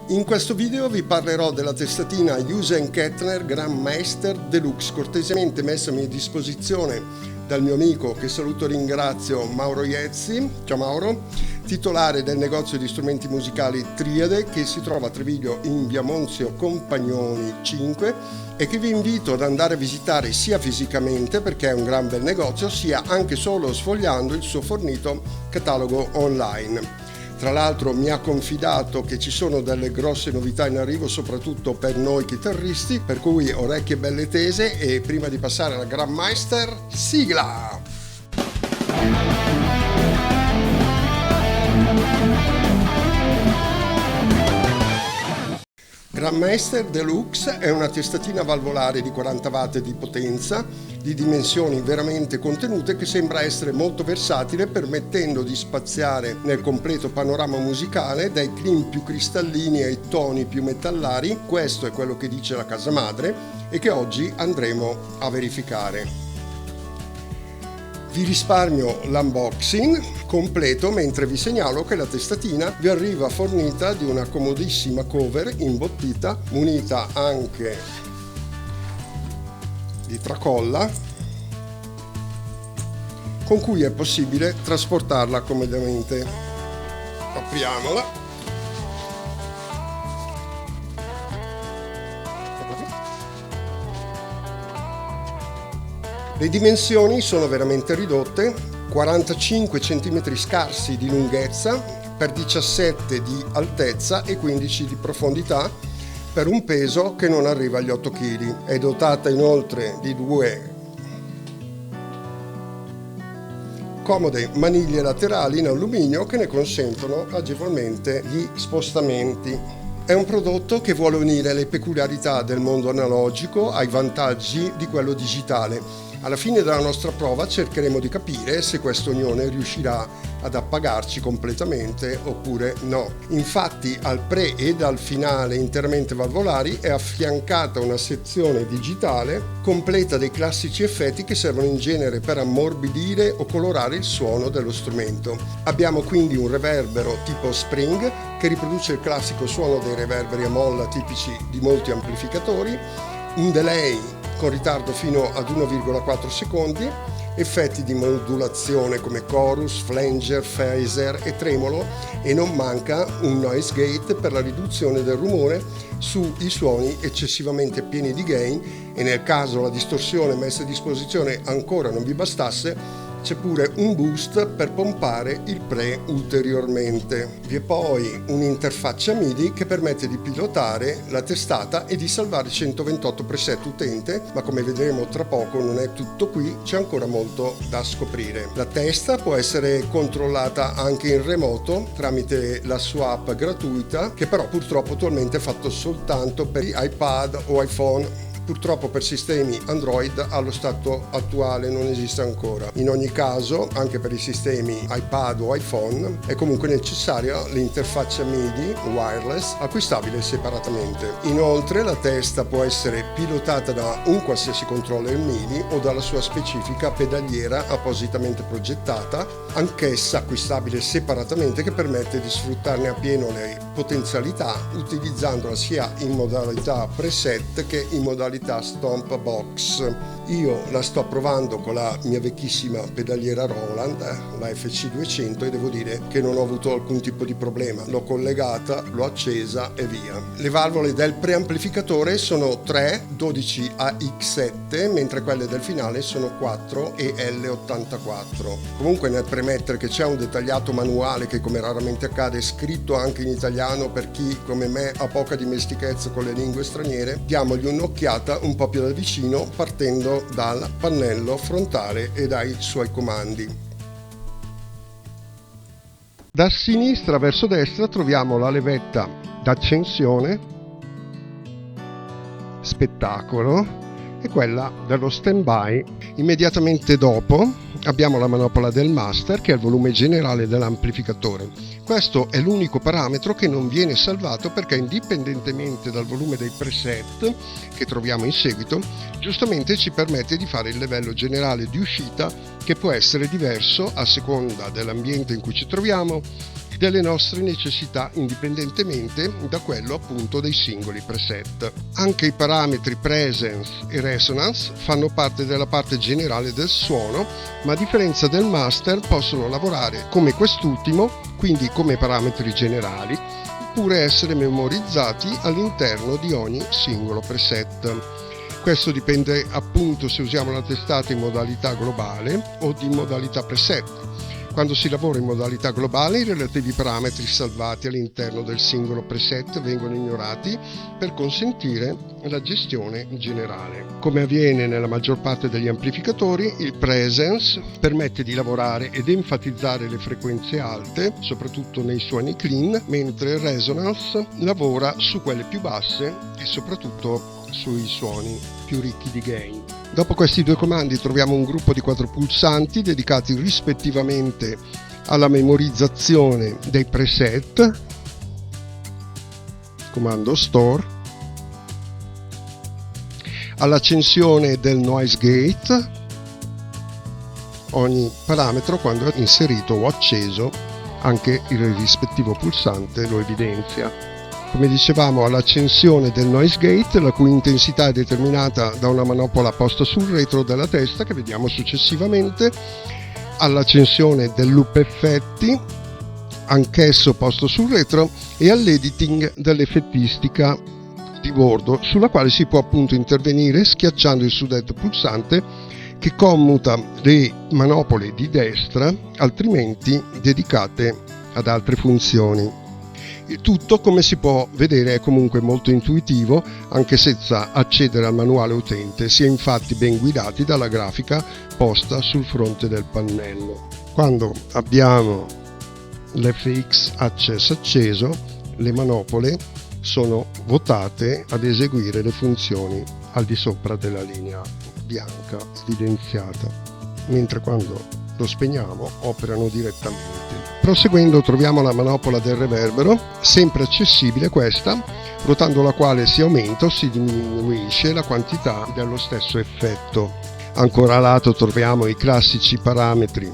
In questo video vi parlerò della testatina Hughes & Kettner Grandmeister Deluxe, cortesemente messa a mia disposizione dal mio amico, che saluto e ringrazio, Mauro Iezzi. Ciao Mauro, titolare del negozio di strumenti musicali Triade, che si trova a Treviglio in via Monzio Compagnoni 5 e che vi invito ad andare a visitare sia fisicamente, perché è un gran bel negozio, sia anche solo sfogliando il suo fornito catalogo online. Tra l'altro mi ha confidato che ci sono delle grosse novità in arrivo, soprattutto per noi chitarristi, per cui orecchie belle tese, e prima di passare alla Grandmeister, sigla! Grandmeister Deluxe è una testatina valvolare di 40 watt di potenza, di dimensioni veramente contenute, che sembra essere molto versatile, permettendo di spaziare nel completo panorama musicale, dai clean più cristallini ai toni più metallari. Questo è quello che dice la casa madre e che oggi andremo a verificare. Vi risparmio l'unboxing completo, mentre vi segnalo che la testatina vi arriva fornita di una comodissima cover imbottita, munita anche di tracolla, con cui è possibile trasportarla comodamente. Apriamola. Le dimensioni sono veramente ridotte, 45 cm scarsi di lunghezza per 17 di altezza e 15 di profondità, per un peso che non arriva agli 8 kg. È dotata inoltre di due comode maniglie laterali in alluminio che ne consentono agevolmente gli spostamenti. È un prodotto che vuole unire le peculiarità del mondo analogico ai vantaggi di quello digitale. Alla fine della nostra prova cercheremo di capire se questa unione riuscirà ad appagarci completamente oppure no. Infatti al pre ed al finale interamente valvolari è affiancata una sezione digitale completa dei classici effetti che servono in genere per ammorbidire o colorare il suono dello strumento. Abbiamo quindi un reverbero tipo spring che riproduce il classico suono dei reverberi a molla tipici di molti amplificatori, un delay con ritardo fino ad 1,4 secondi, effetti di modulazione come chorus, flanger, phaser e tremolo, e non manca un noise gate per la riduzione del rumore sui suoni eccessivamente pieni di gain, e nel caso la distorsione messa a disposizione ancora non vi bastasse, c'è pure un boost per pompare il pre ulteriormente. Vi è poi un'interfaccia MIDI che permette di pilotare la testata e di salvare 128 preset utente, ma come vedremo tra poco non è tutto qui, c'è ancora molto da scoprire. La testa può essere controllata anche in remoto tramite la sua app gratuita, che però purtroppo attualmente è fatto soltanto per iPad o iPhone. Purtroppo per sistemi Android allo stato attuale non esiste ancora. In ogni caso, anche per i sistemi iPad o iPhone è comunque necessaria l'interfaccia MIDI wireless, acquistabile separatamente. Inoltre la testa può essere pilotata da un qualsiasi controller MIDI o dalla sua specifica pedaliera appositamente progettata, anch'essa acquistabile separatamente, che permette di sfruttarne appieno le potenzialità utilizzandola sia in modalità preset che in modalità Stomp Box. Io la sto provando con la mia vecchissima pedaliera Roland, la FC200, e devo dire che non ho avuto alcun tipo di problema. L'ho collegata, l'ho accesa e via. Le valvole del preamplificatore sono 3 12 AX7, mentre quelle del finale sono 4 e L84. Comunque, nel premettere che c'è un dettagliato manuale che, come raramente accade, è scritto anche in italiano per chi come me ha poca dimestichezza con le lingue straniere, diamogli un'occhiata un po' più da vicino, partendo dal pannello frontale e dai suoi comandi. Da sinistra verso destra troviamo la levetta d'accensione, spettacolo, e quella dello stand-by. Immediatamente dopo abbiamo la manopola del master, che è il volume generale dell'amplificatore. Questo è l'unico parametro che non viene salvato, perché indipendentemente dal volume dei preset che troviamo in seguito, giustamente ci permette di fare il livello generale di uscita, che può essere diverso a seconda dell'ambiente in cui ci troviamo, delle nostre necessità indipendentemente da quello appunto dei singoli preset. Anche i parametri presence e resonance fanno parte della parte generale del suono, ma a differenza del master possono lavorare come quest'ultimo, quindi come parametri generali, oppure essere memorizzati all'interno di ogni singolo preset. Questo dipende appunto se usiamo la testata in modalità globale o di modalità preset. Quando si lavora in modalità globale, i relativi parametri salvati all'interno del singolo preset vengono ignorati per consentire la gestione generale. Come avviene nella maggior parte degli amplificatori, il presence permette di lavorare ed enfatizzare le frequenze alte, soprattutto nei suoni clean, mentre il resonance lavora su quelle più basse e soprattutto sui suoni più ricchi di gain. Dopo questi due comandi troviamo un gruppo di 4 pulsanti dedicati rispettivamente alla memorizzazione dei preset, comando store, all'accensione del noise gate, ogni parametro quando è inserito o acceso anche il rispettivo pulsante lo evidenzia. Come dicevamo, all'accensione del noise gate, la cui intensità è determinata da una manopola posta sul retro della testa che vediamo successivamente, all'accensione del loop effetti, anch'esso posto sul retro, e all'editing dell'effettistica di bordo, sulla quale si può appunto intervenire schiacciando il suddetto pulsante che commuta le manopole di destra, altrimenti dedicate ad altre funzioni. Il tutto, come si può vedere, è comunque molto intuitivo, anche senza accedere al manuale utente. Si è infatti ben guidati dalla grafica posta sul fronte del pannello. Quando abbiamo l'FX Access acceso, le manopole sono votate ad eseguire le funzioni al di sopra della linea bianca evidenziata, mentre quando lo spegniamo operano direttamente. Proseguendo troviamo la manopola del reverbero, sempre accessibile questa, ruotando la quale si aumenta o si diminuisce la quantità dello stesso effetto. Ancora a lato troviamo i classici parametri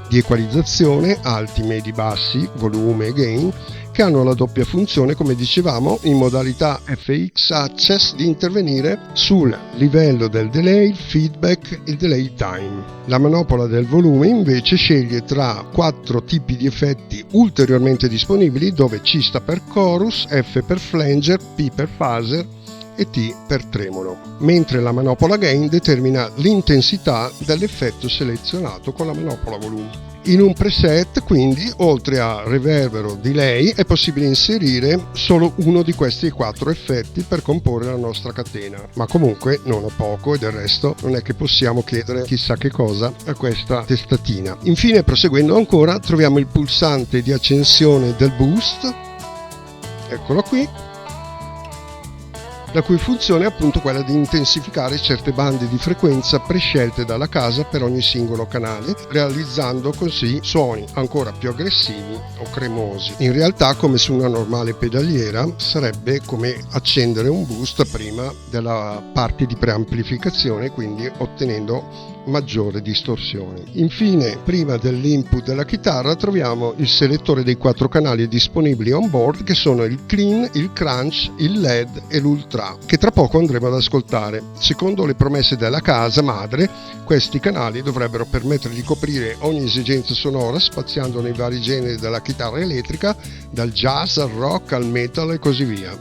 di equalizzazione, alti, medi, bassi, volume e gain, che hanno la doppia funzione, come dicevamo, in modalità FX Access di intervenire sul livello del delay, il feedback e il delay time. La manopola del volume invece sceglie tra 4 tipi di effetti ulteriormente disponibili, dove C sta per chorus, F per flanger, P per phaser e T per tremolo, mentre la manopola gain determina l'intensità dell'effetto selezionato con la manopola volume. In un preset, quindi, oltre a reverbero, delay, è possibile inserire solo uno di questi 4 effetti per comporre la nostra catena, ma comunque non è poco e del resto non è che possiamo chiedere chissà che cosa a questa testatina. Infine, proseguendo ancora, troviamo il pulsante di accensione del boost, eccolo qui, la cui funzione è appunto quella di intensificare certe bande di frequenza prescelte dalla casa per ogni singolo canale, realizzando così suoni ancora più aggressivi o cremosi. In realtà, come su una normale pedaliera, sarebbe come accendere un boost prima della parte di preamplificazione, quindi ottenendo maggiore distorsione. Infine, prima dell'input della chitarra troviamo il selettore dei 4 canali disponibili on board, che sono il clean, il crunch, il LED e l'ultra, che tra poco andremo ad ascoltare. Secondo le promesse della casa madre, questi canali dovrebbero permettere di coprire ogni esigenza sonora, spaziando nei vari generi della chitarra elettrica, dal jazz al rock al metal e così via.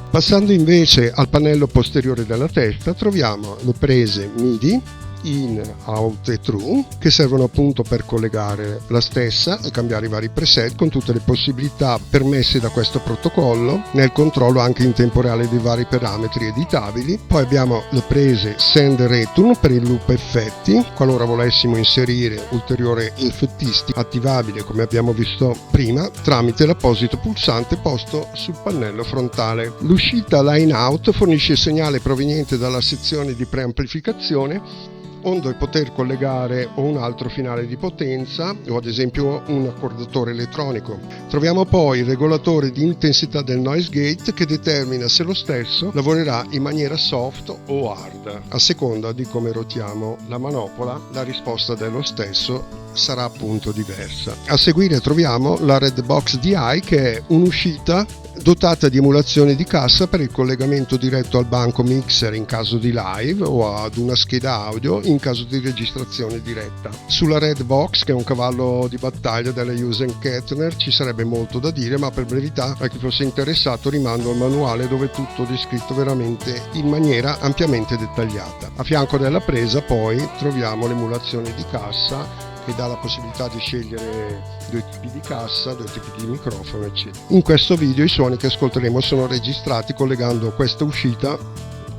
Passando invece al pannello posteriore della testa, troviamo le prese MIDI, in, out e true, che servono appunto per collegare la stessa e cambiare i vari preset con tutte le possibilità permesse da questo protocollo nel controllo anche in tempo reale dei vari parametri editabili. Poi abbiamo le prese send e return per il loop effetti, qualora volessimo inserire ulteriore effettistica attivabile, come abbiamo visto prima, tramite l'apposito pulsante posto sul pannello frontale. L'uscita line out fornisce il segnale proveniente dalla sezione di preamplificazione onde poter collegare o un altro finale di potenza o ad esempio un accordatore elettronico. Troviamo poi il regolatore di intensità del noise gate che determina se lo stesso lavorerà in maniera soft o hard. A seconda di come rotiamo la manopola, la risposta dello stesso sarà appunto diversa. A seguire troviamo la Redbox DI, che è un'uscita dotata di emulazione di cassa per il collegamento diretto al banco mixer in caso di live o ad una scheda audio in caso di registrazione diretta. Sulla Redbox, che è un cavallo di battaglia della Hughes & Kettner, ci sarebbe molto da dire, ma per brevità a chi fosse interessato rimando al manuale dove è tutto descritto veramente in maniera ampiamente dettagliata. A fianco della presa poi troviamo l'emulazione di cassa che dà la possibilità di scegliere 2 tipi di cassa, 2 tipi di microfono, eccetera. In questo video i suoni che ascolteremo sono registrati collegando questa uscita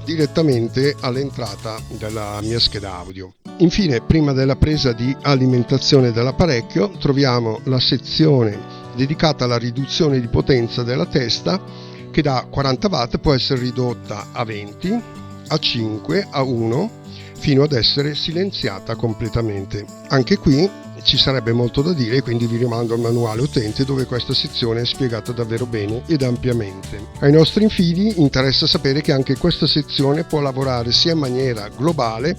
direttamente all'entrata della mia scheda audio. Infine, prima della presa di alimentazione dell'apparecchio, troviamo la sezione dedicata alla riduzione di potenza della testa, che da 40 watt può essere ridotta a 20, a 5, a 1, fino ad essere silenziata completamente. Anche qui ci sarebbe molto da dire, quindi vi rimando al manuale utente dove questa sezione è spiegata davvero bene ed ampiamente. Ai nostri infidi interessa sapere che anche questa sezione può lavorare sia in maniera globale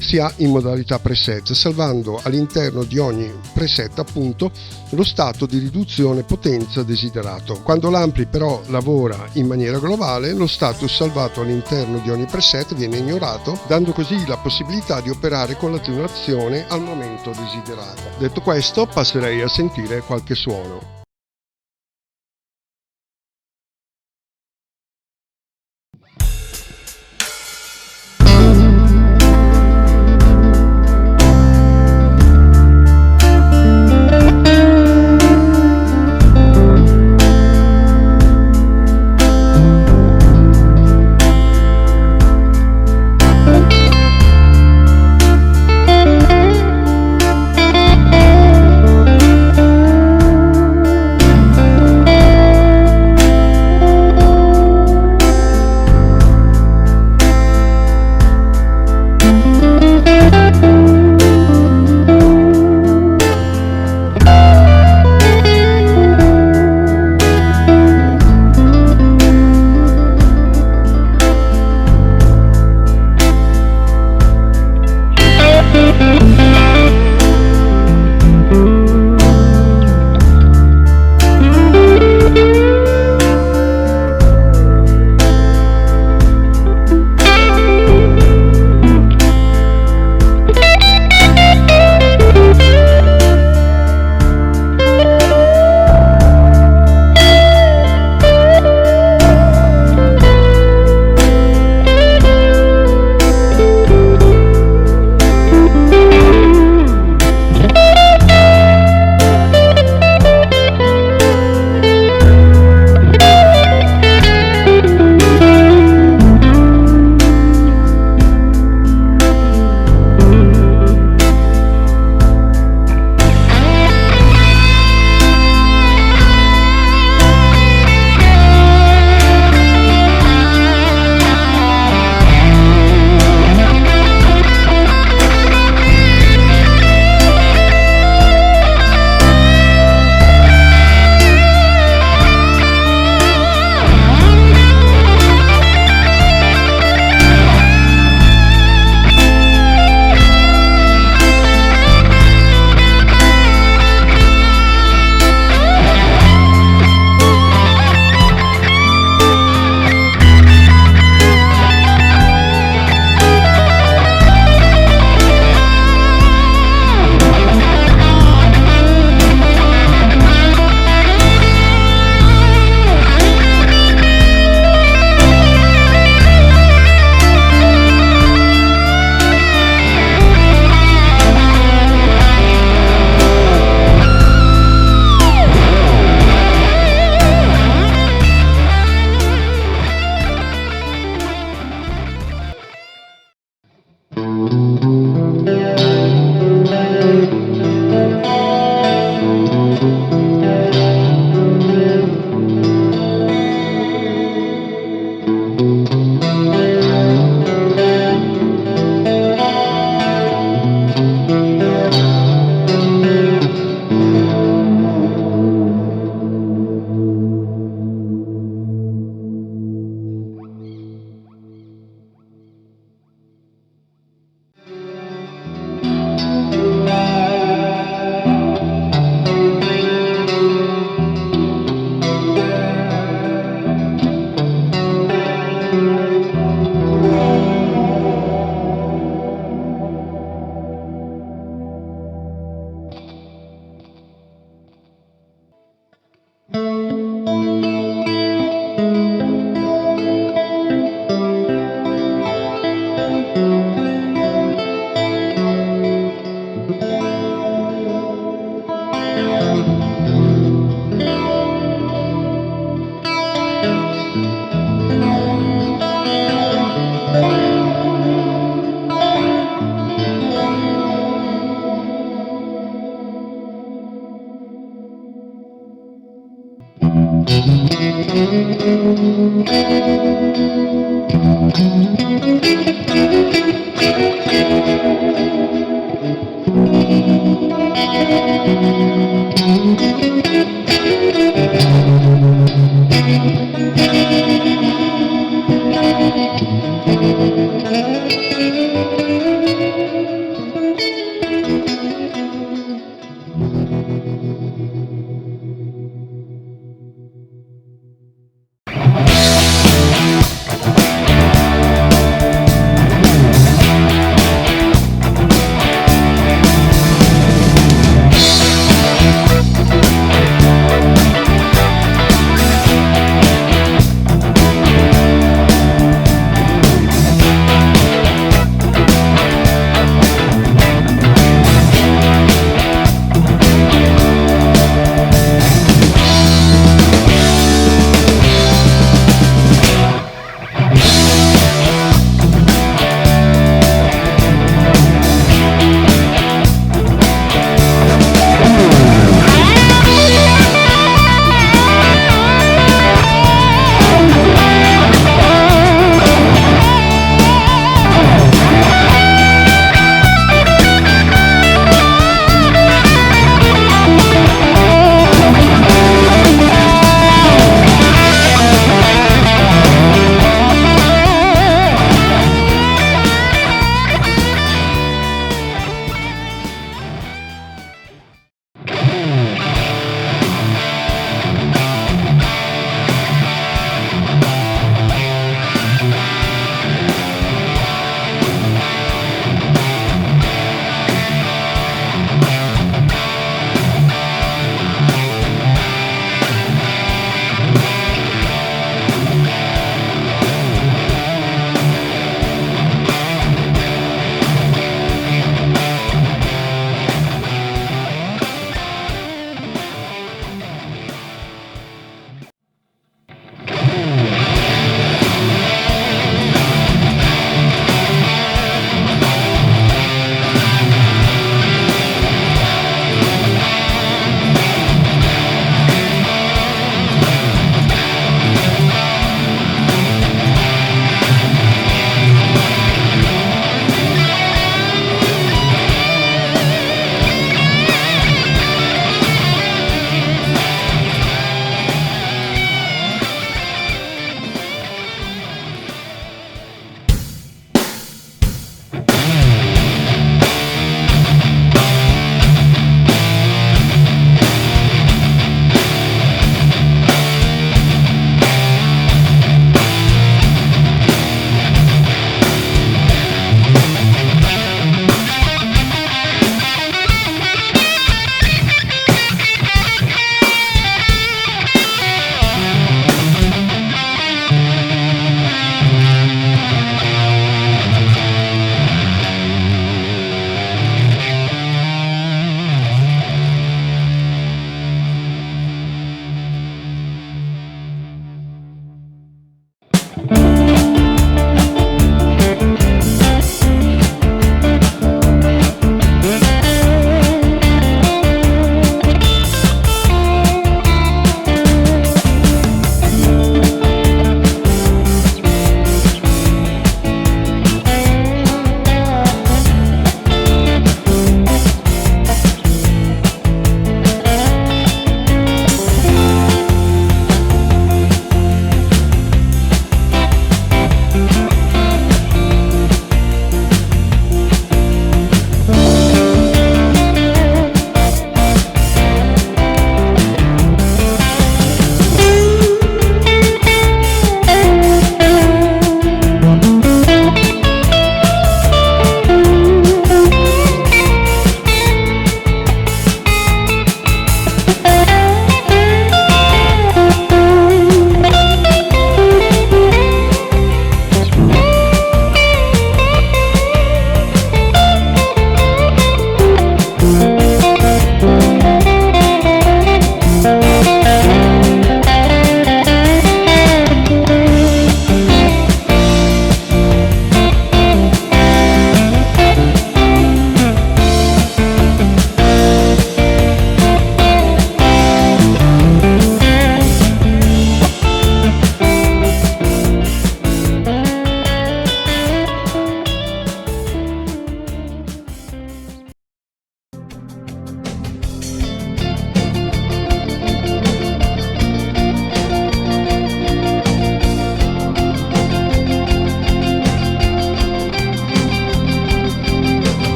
sia in modalità preset, salvando all'interno di ogni preset appunto lo stato di riduzione potenza desiderato. Quando l'ampli però lavora in maniera globale, lo status salvato all'interno di ogni preset viene ignorato, dando così la possibilità di operare con l'attenuazione al momento desiderato. Detto questo, passerei a sentire qualche suono.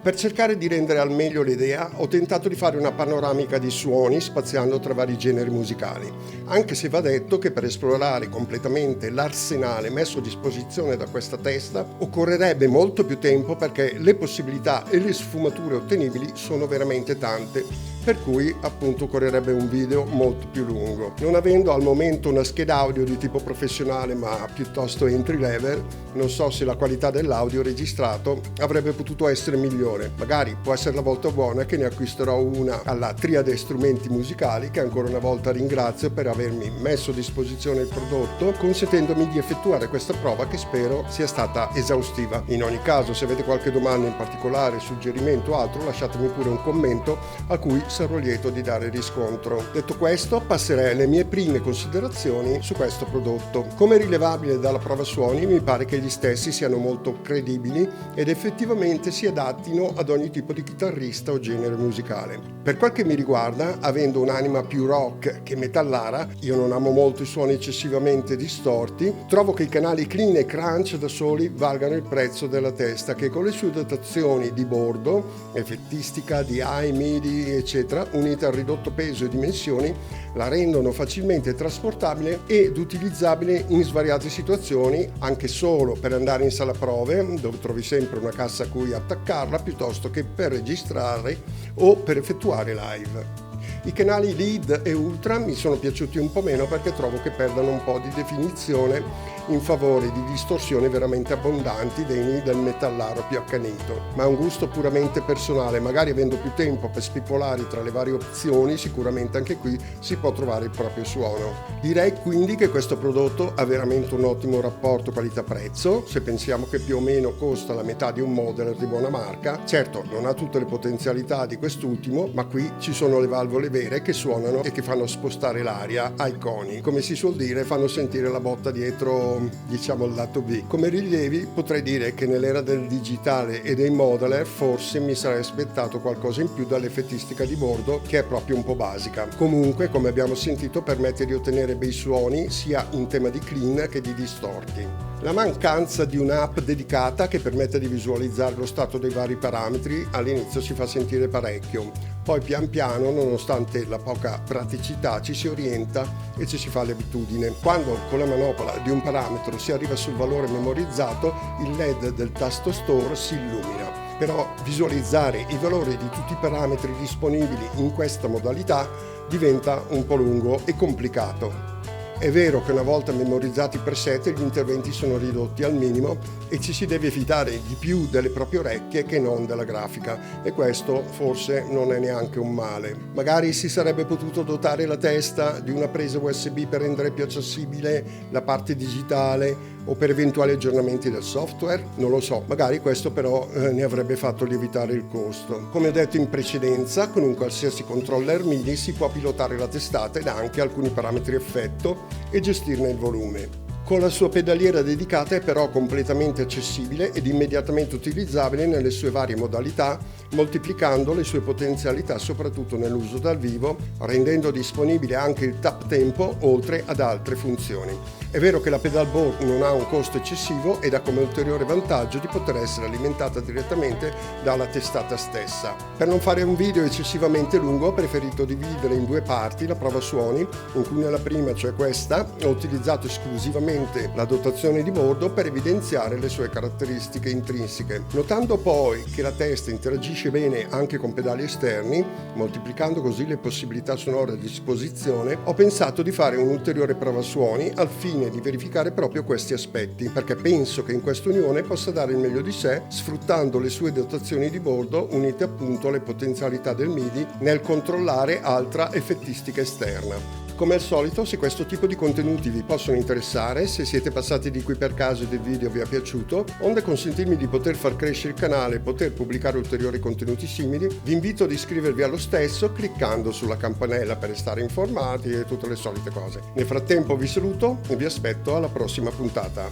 Per cercare di rendere al meglio l'idea, ho tentato di fare una panoramica di suoni spaziando tra vari generi musicali, anche se va detto che per esplorare completamente l'arsenale messo a disposizione da questa testa occorrerebbe molto più tempo, perché le possibilità e le sfumature ottenibili sono veramente tante, per cui appunto occorrerebbe un video molto più lungo. Non avendo al momento una scheda audio di tipo professionale ma piuttosto entry level, non so se la qualità dell'audio registrato avrebbe potuto essere migliore. Magari può essere la volta buona che ne acquisterò una alla Triade Strumenti Musicali, che ancora una volta ringrazio per avermi messo a disposizione il prodotto, consentendomi di effettuare questa prova che spero sia stata esaustiva. In ogni caso, se avete qualche domanda in particolare, suggerimento o altro, lasciatemi pure un commento a cui sarò lieto di dare riscontro. Detto questo, passerei alle mie prime considerazioni su questo prodotto. Come rilevabile dalla prova suoni, mi pare che gli stessi siano molto credibili ed effettivamente si adattino ad ogni tipo di chitarrista o genere musicale. Per quel che mi riguarda, avendo un'anima più rock che metallara, io non amo molto i suoni eccessivamente distorti, trovo che i canali clean e crunch da soli valgano il prezzo della testa, che con le sue dotazioni di bordo, effettistica, DI, MIDI, eccetera, unite al ridotto peso e dimensioni, la rendono facilmente trasportabile ed utilizzabile in svariate situazioni, anche solo per andare in sala prove, dove trovi sempre una cassa a cui attaccarla, piuttosto che per registrare o per effettuare live. I canali lead e ultra mi sono piaciuti un po' meno, perché trovo che perdano un po' di definizione in favore di distorsioni veramente abbondanti degni del metallaro più accanito. Ma è un gusto puramente personale, magari avendo più tempo per spippolare tra le varie opzioni, sicuramente anche qui si può trovare il proprio suono. Direi quindi che questo prodotto ha veramente un ottimo rapporto qualità-prezzo, se pensiamo che più o meno costa la metà di un modeler di buona marca. Certo, non ha tutte le potenzialità di quest'ultimo, ma qui ci sono le valvole vere che suonano e che fanno spostare l'aria ai coni. Come si suol dire, fanno sentire la botta dietro, diciamo, il lato B. Come rilievi potrei dire che nell'era del digitale e dei modeler forse mi sarei aspettato qualcosa in più dall'effettistica di bordo, che è proprio un po' basica. Comunque, come abbiamo sentito, permette di ottenere bei suoni sia in tema di clean che di distorti. La mancanza di un'app dedicata che permette di visualizzare lo stato dei vari parametri all'inizio si fa sentire parecchio, poi pian piano, nonostante la poca praticità, ci si orienta e ci si fa l'abitudine. Quando con la manopola di un parametro si arriva sul valore memorizzato, il LED del tasto store si illumina. Però visualizzare i valori di tutti i parametri disponibili in questa modalità diventa un po' lungo e complicato. È vero che una volta memorizzati i preset gli interventi sono ridotti al minimo e ci si deve fidare di più delle proprie orecchie che non della grafica, e questo forse non è neanche un male. Magari si sarebbe potuto dotare la testa di una presa USB per rendere più accessibile la parte digitale, o per eventuali aggiornamenti del software, non lo so, magari questo però ne avrebbe fatto lievitare il costo. Come ho detto in precedenza, con un qualsiasi controller MIDI si può pilotare la testata ed anche alcuni parametri effetto e gestirne il volume. Con la sua pedaliera dedicata è però completamente accessibile ed immediatamente utilizzabile nelle sue varie modalità, moltiplicando le sue potenzialità soprattutto nell'uso dal vivo, rendendo disponibile anche il tap tempo oltre ad altre funzioni. È vero che la pedalboard non ha un costo eccessivo ed ha come ulteriore vantaggio di poter essere alimentata direttamente dalla testata stessa. Per non fare un video eccessivamente lungo ho preferito dividere in due parti la prova suoni, in cui nella prima, cioè questa, ho utilizzato esclusivamente la dotazione di bordo per evidenziare le sue caratteristiche intrinseche. Notando poi che la testa interagisce bene anche con pedali esterni, moltiplicando così le possibilità sonore a disposizione, ho pensato di fare un'ulteriore prova suoni al fine di verificare proprio questi aspetti, perché penso che in questa unione possa dare il meglio di sé, sfruttando le sue dotazioni di bordo unite appunto alle potenzialità del MIDI nel controllare altra effettistica esterna. Come al solito, se questo tipo di contenuti vi possono interessare, se siete passati di qui per caso ed il video vi è piaciuto, onde consentirmi di poter far crescere il canale e poter pubblicare ulteriori contenuti simili, vi invito ad iscrivervi allo stesso cliccando sulla campanella per restare informati e tutte le solite cose. Nel frattempo vi saluto e vi aspetto alla prossima puntata.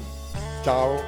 Ciao!